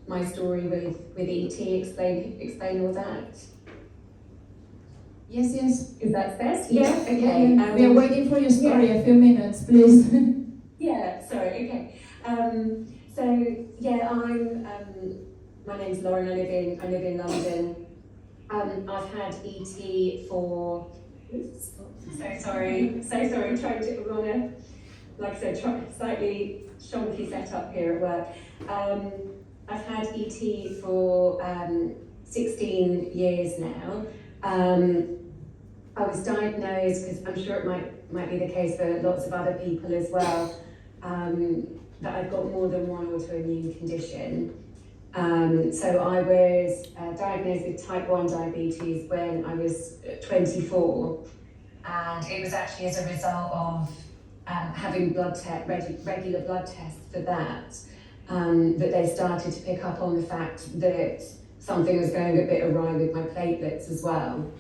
my story with ET, explain all that? Yes, yes. Is that best? Yeah. Okay. We are waiting for your story. A few minutes, please. Yeah. Sorry. Okay. So yeah, my name's Lauren. I live in London. I've had ET for. Oops, so sorry. Trying to run like I said, slightly shonky setup here at work. I've had ET for 16 years now. I was diagnosed, because I'm sure it might be the case for lots of other people as well, that I've got more than one autoimmune condition. So I was diagnosed with type 1 diabetes when I was 24, and it was actually as a result of having regular blood tests for that, that they started to pick up on the fact that something was going a bit awry with my platelets as well.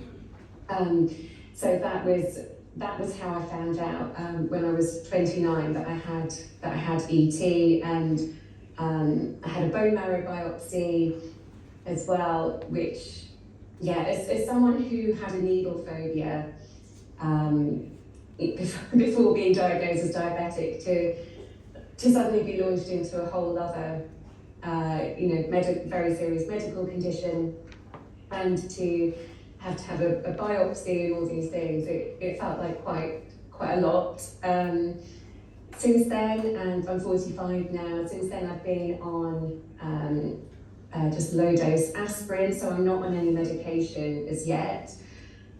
So that was how I found out when I was 29 that I had ET, and I had a bone marrow biopsy as well, which, yeah, as someone who had a needle phobia before being diagnosed as diabetic, to suddenly be launched into a whole other, very serious medical condition, and to have a biopsy and all these things, it felt like quite a lot. Since then, and I'm 45 now, since then I've been on just low dose aspirin, so I'm not on any medication as yet.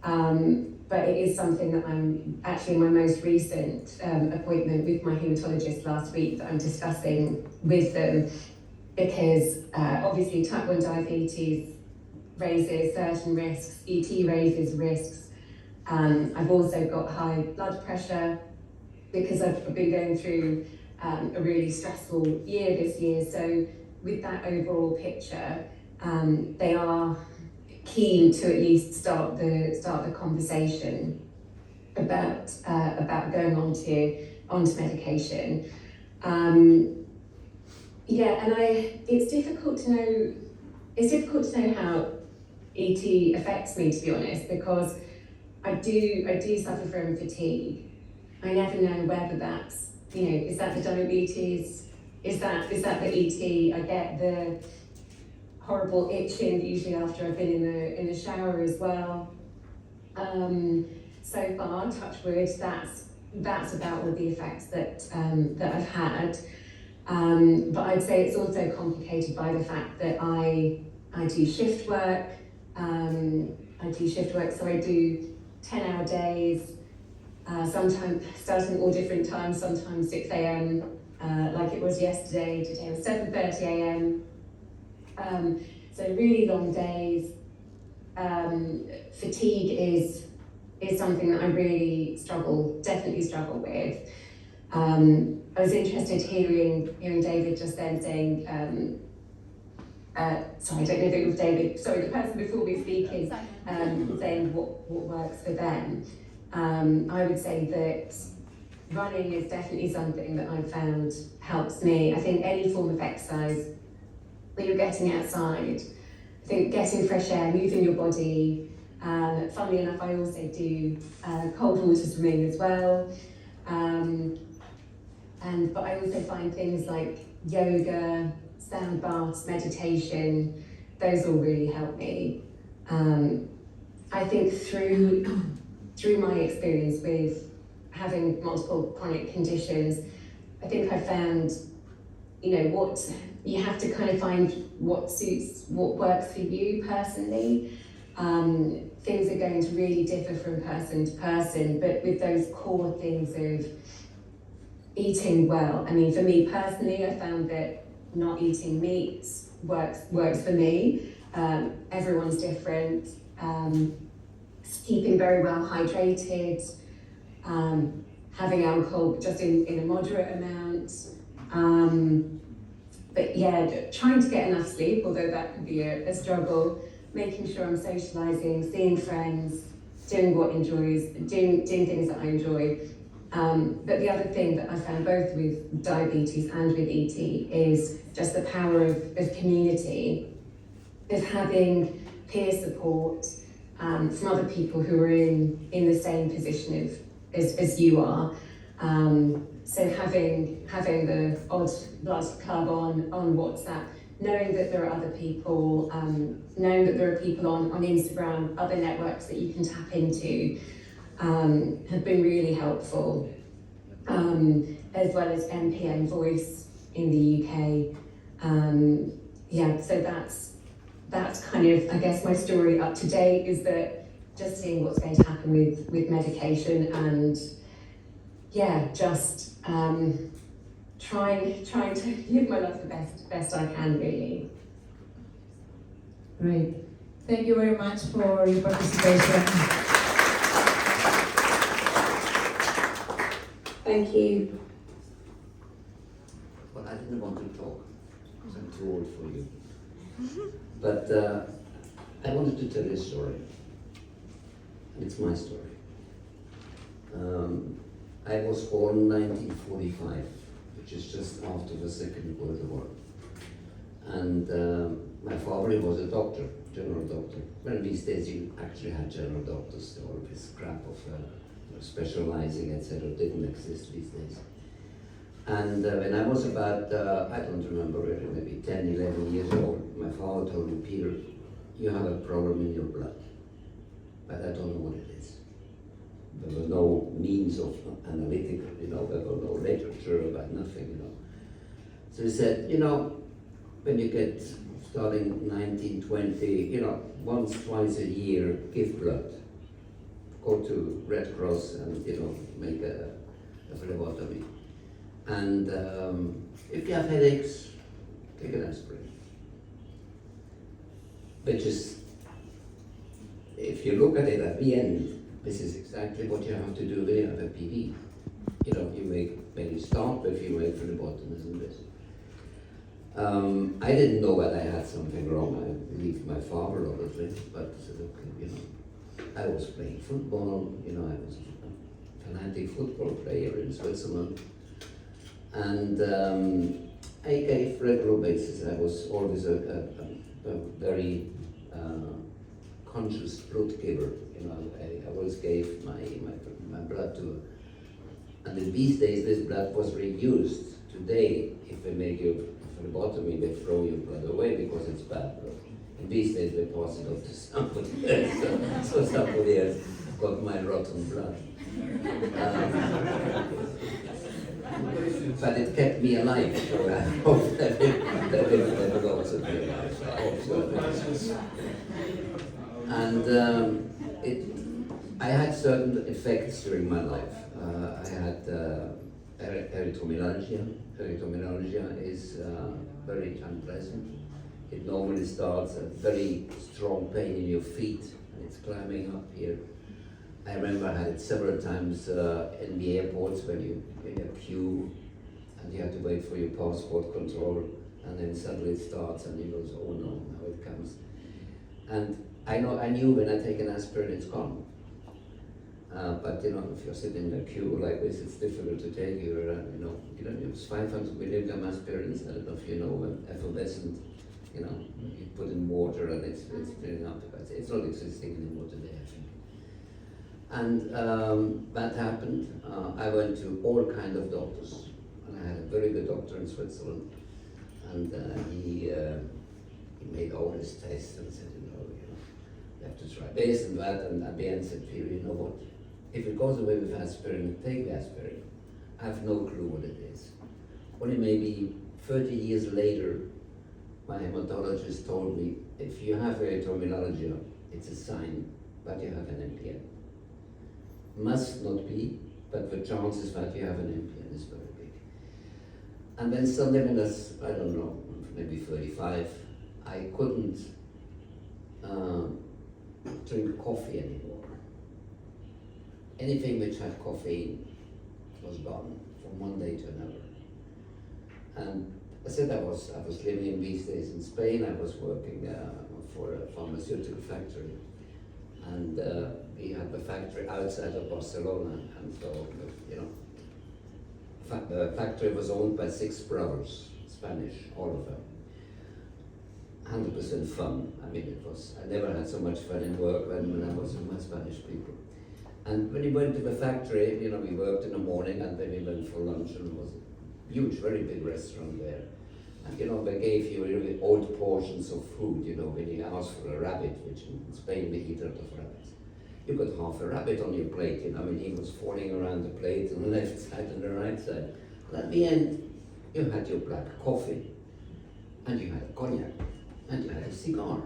But it is something that I'm actually in my most recent appointment with my haematologist last week that I'm discussing with them, because obviously type 1 diabetes raises certain risks, ET raises risks. I've also got high blood pressure because I've been going through a really stressful year this year. So with that overall picture, they are keen to at least start the conversation about going onto medication. Yeah, and it's difficult to know how ET affects me, to be honest, because I do suffer from fatigue. I never know whether that's, is that the diabetes, is that the ET? I get the horrible itching usually after I've been in the shower as well. So far, touch wood, that's about all the effects that I've had. But I'd say it's also complicated by the fact that I do shift work. So I do 10-hour days, sometimes starting at all different times, sometimes 6 a.m, like it was yesterday. Today was 7:30 a.m. So really long days. Fatigue is something that I really definitely struggle with. I was interested hearing David just then saying, sorry, I don't know if it was David, sorry, the person before me speaking, saying what works for them. I would say that running is definitely something that I've found helps me. I think any form of exercise where you're getting outside, I think getting fresh air, moving your body. Funnily enough, I also do cold water swimming as well. But I also find things like yoga, sound baths, meditation, those all really help me. I think through my experience with having multiple chronic conditions, I think I found, what you have to kind of find what works for you personally. Things are going to really differ from person to person, but with those core things of eating well, I mean, for me personally, I found that not eating meat works for me. Everyone's different. keeping very well hydrated, having alcohol just in a moderate amount. But yeah, trying to get enough sleep, although that can be a struggle, making sure I'm socialising, seeing friends, doing things that I enjoy. But the other thing that I found both with diabetes and with ET is just the power of community, of having peer support from other people who are in the same position as you are. So having the odd blood club on WhatsApp, knowing that there are other people, knowing that there are people on Instagram, other networks that you can tap into, have been really helpful, as well as MPN Voice in the UK. Yeah, so that's kind of, I guess, my story up to date, is that just seeing what's going to happen with medication, and yeah, just trying to live my life the best I can, really. Great. Thank you very much for your participation. Thank you. Well, I didn't want to talk because I'm too old for you. But I wanted to tell you a story. And it's my story. I was born in 1945, which is just after the Second World War. And my father was a doctor, general doctor. Well, these days you actually had general doctors. All this crap of specializing, etc., didn't exist these days. And when I was about, I don't remember really, maybe 10, 11 years old, my father told me, Peter, you have a problem in your blood, but I don't know what it is. There were no means of analytical, there were no literature about nothing, So he said, when you get starting 19, 20, once, twice a year, give blood. Go to Red Cross and, make a phlebotomy. And if you have headaches, take an aspirin. Which is, if you look at it at the end, this is exactly what you have to do when you have a PD. When you start, if you make phlebotomism, this. I didn't know that I had something wrong. I believed my father, obviously, but I said, okay, I was playing football, I was a fanatic football player in Switzerland. And I gave regular basis. I was always a very conscious blood giver. I always gave my blood to her. And in these days, this blood was reused. Today, if they make you a phlebotomy, they throw your blood away because it's bad blood. In these days, they pass it off to somebody else. So somebody else got my rotten blood. But it kept me alive, so I hope that it will also be alive. I hope so. And I had certain effects during my life. I had erythromelalgia. Erythromelalgia is very unpleasant. It normally starts a very strong pain in your feet, and it's climbing up here. I remember I had it several times in the airports when you queue and you have to wait for your passport control, and then suddenly it starts and you go, oh no, now it comes. And I knew when I take an aspirin it's gone. But if you're sitting in a queue like this, it's difficult to take. You use 500 milligram aspirins. I don't know if you know, effervescent. You put in water and it's filling up. It's not existing anymore today, I think. And that happened. I went to all kinds of doctors, and I had a very good doctor in Switzerland, and he made all his tests and said, you have to try this and that, and at the end said, Peter, you know what? If it goes away with aspirin, take the aspirin. I have no clue what it is. Only maybe 30 years later, my hematologist told me, if you have erythromelalgia, it's a sign that you have an MPN. Must not be, but the chances that you have an MPN is very big. And then suddenly when I was, I don't know, maybe 35, I couldn't drink coffee anymore. anything which had caffeine was gone from one day to another. And I said I was living in these days in Spain. I was working for a pharmaceutical factory, and we had the factory outside of Barcelona, and so the factory was owned by 6 brothers, Spanish, all of them. 100% fun. I mean, I never had so much fun in work than when I was with my Spanish people. And when we went to the factory, we worked in the morning, and then we went for lunch, and it was a huge, very big restaurant there. And they gave you really old portions of food, when you asked for a rabbit, which in Spain we eat a lot of rabbits. You got half a rabbit on your plate, I mean, he was falling around the plate on the left side and the right side. And at the end, you had your black coffee, and you had a cognac, and you had a cigar.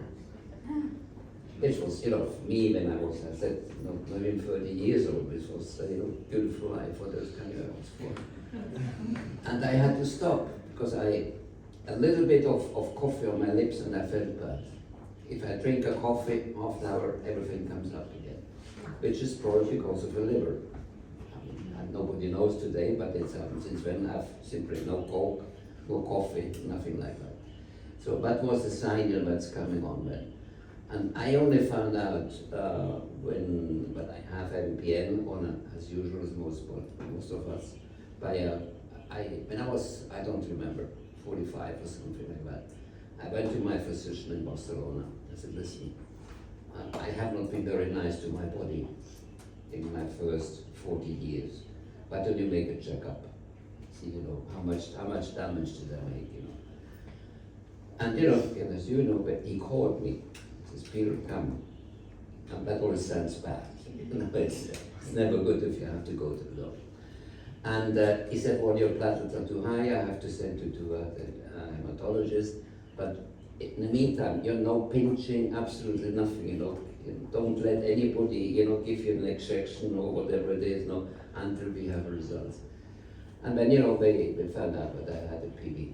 Which was, for me, when I said, not even 30 years old, this was a beautiful life, what those kind of was for. And I had to stop, because a little bit of coffee on my lips and I felt bad. If I drink a coffee, half an hour, everything comes up again. Which is probably because of the liver. And nobody knows today, but it's since when I've simply no Coke, no coffee, nothing like that. So that was a sign that's coming on then. And I only found out but I have MPN on, as usual, as most of us, when I was, I don't remember, 45 or something like that. I went to my physician in Barcelona. I said, listen, I have not been very nice to my body in my first 40 years. Why don't you make a checkup? See, how much damage did I make, And as you know, but he called me. He says, Peter, come. And that always sounds bad. It's never good if you have to go to the doctor. And he said, well, your platelets are too high, I have to send you to a hematologist. But in the meantime, no pinching, absolutely nothing, Don't let anybody, give you an injection or whatever it is, until we have results. And then, they found out that I had a PV.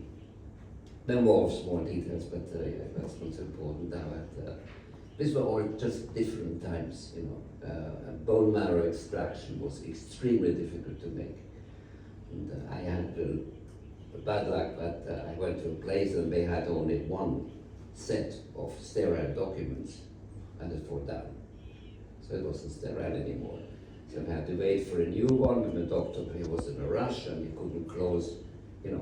There are more small details, but that's not so important now. These were all just different times, bone marrow extraction was extremely difficult to make. And I had the bad luck that I went to a place and they had only one set of sterile documents, and it fell down. So it wasn't sterile anymore. So I had to wait for a new one, and the doctor, he was in a rush and he couldn't close, the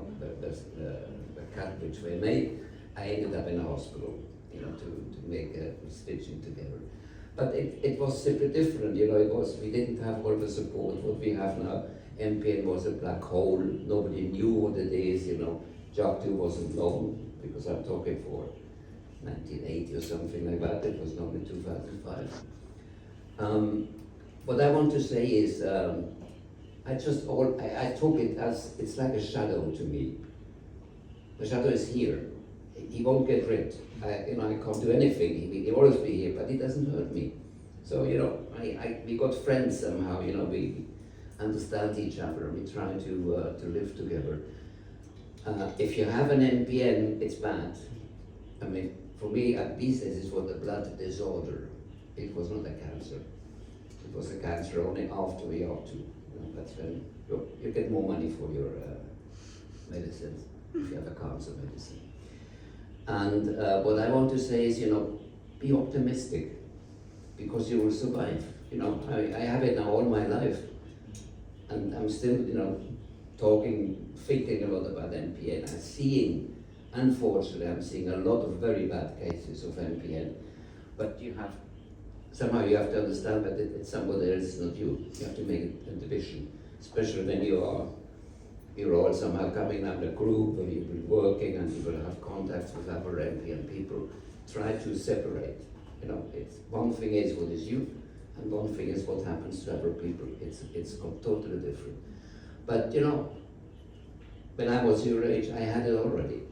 cut which they made. I ended up in a hospital, to make a stitching together. But it was simply different, we didn't have all the support what we have now. MPN was a black hole, nobody knew what it is, JAK2 wasn't known, because I'm talking for 1980 or something like that, it was known in 2005. What I want to say is, I took it as, it's like a shadow to me. The shadow is here. He won't get rid. I can't do anything. He'll always be here, but he doesn't hurt me. So, we got friends somehow, we understand each other, and we try to live together. If you have an MPN, it's bad. I mean, for me, these days, it was a blood disorder. It was not a cancer. It was a cancer only after we ought to. That's when you get more money for your medicines, if you have a cancer medicine. And what I want to say is, be optimistic, because you will survive. I have it now all my life, and I'm still, thinking a lot about MPN. Unfortunately, I'm seeing a lot of very bad cases of MPN, but somehow you have to understand that it's somebody else, not you. You have to make a division, especially when you're all somehow coming under a group, and you've been working, and you will have contacts with other MPN people. Try to separate. One thing is what is you, and one thing is what happens to other people. It's totally different. But when I was your age, I had it already,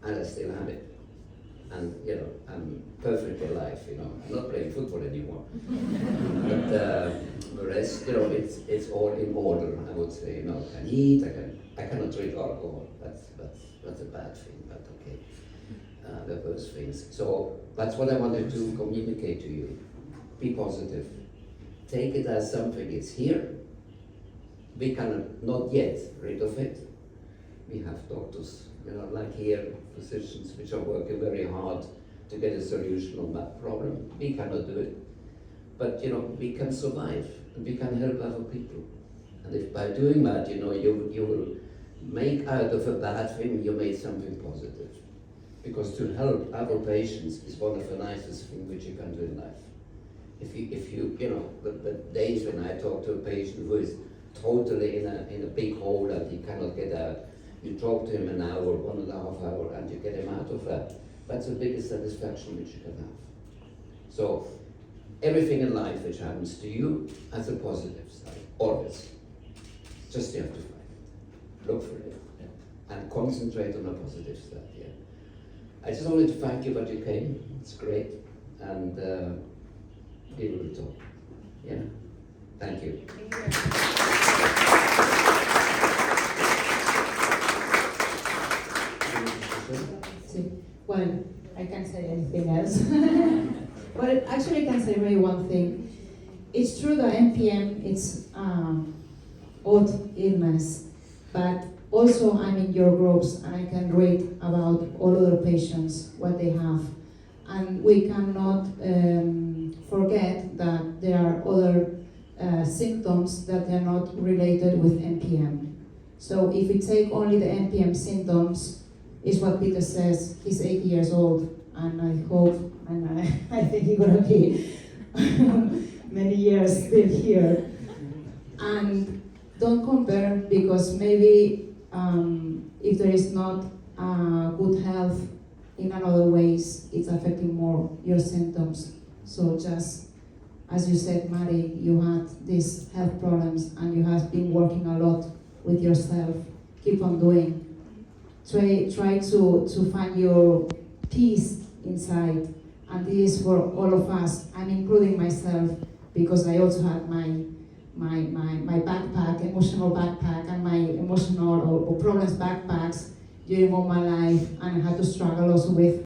and I still have it. And I'm perfectly alive. I'm not playing football anymore. But the rest, it's all in order. I would say, I can eat. I cannot drink alcohol. That's a bad thing. But okay, there are those things. So that's what I wanted to communicate to you. Be positive. take it as something, it's here. We cannot, not yet, rid of it. We have doctors, like here, physicians, which are working very hard to get a solution on that problem. We cannot do it. But, we can survive, and we can help other people. And if by doing that, you will make out of a bad thing, you made something positive. Because to help other patients is one of the nicest things which you can do in life. If you the days when I talk to a patient who is totally in a big hole and he cannot get out, you talk to him an hour, 1.5 hours, and you get him out of that. That's the biggest satisfaction which you can have. So everything in life which happens to you has a positive side, always. Just you have to find it, look for it, and concentrate on the positive side. Yeah. I just wanted to thank you that you came. It's great, and we will talk. Yeah. Thank you. Well, I can't say anything else. Well, actually, I can say maybe one thing. It's true that MPN is odd illness, but also I'm in your groups and I can read about all other patients, what they have. And we cannot forget that there are other symptoms that are not related with MPN. So if we take only the MPN symptoms, is what Peter says, he's 80 years old, and I hope, and I think he's gonna be many years still here. And don't compare, because maybe if there is not good health in another ways, it's affecting more your symptoms. So just, as you said, Mary, you had these health problems and you have been working a lot with yourself. Keep on doing. Try to find your peace inside, and this is for all of us. I'm including myself because I also had my backpack, emotional backpack, and my emotional or problems backpacks during all my life, and I had to struggle also with